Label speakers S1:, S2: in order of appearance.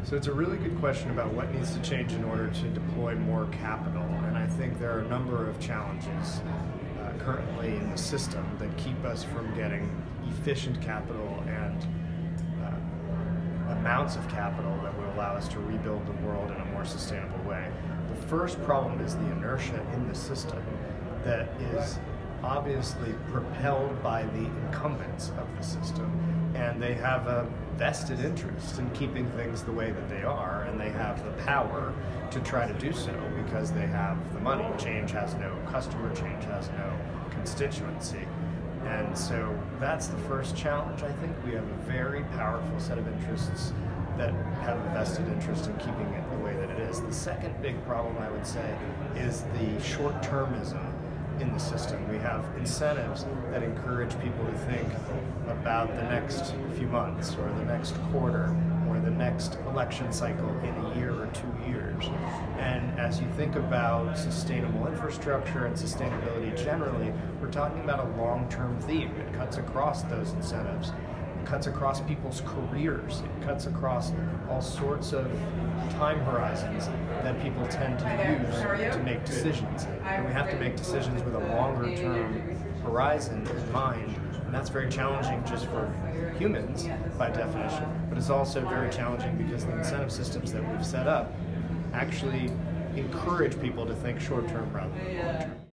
S1: So it's a really good question about what needs to change in order to deploy more capital, and I think there are a number of challenges currently in the system that keep us from getting efficient capital and amounts of capital that would allow us to rebuild the world in a more sustainable way. The first problem is the inertia in the system that is obviously propelled by the incumbents of the system, and they have a vested interest in keeping things the way that they are, and they have the power to try to do so because they have the money. Change has no customer, change has no constituency. And so that's the first challenge. I think we have a very powerful set of interests that have a vested interest in keeping it the way that it is. The second big problem, I would say, is the short-termism in the system. We have incentives that encourage people to think about the next few months or the next quarter or the next election cycle in a year or 2 years. And as you think about sustainable infrastructure and sustainability generally, we're talking about a long-term theme. It cuts across those incentives. It cuts across people's careers. It cuts across all sorts of time horizons that people tend to use to make decisions. And we have to make decisions with a longer term horizon in mind, and that's very challenging just for humans by definition, but it's also very challenging because the incentive systems that we've set up actually encourage people to think short term rather than long term.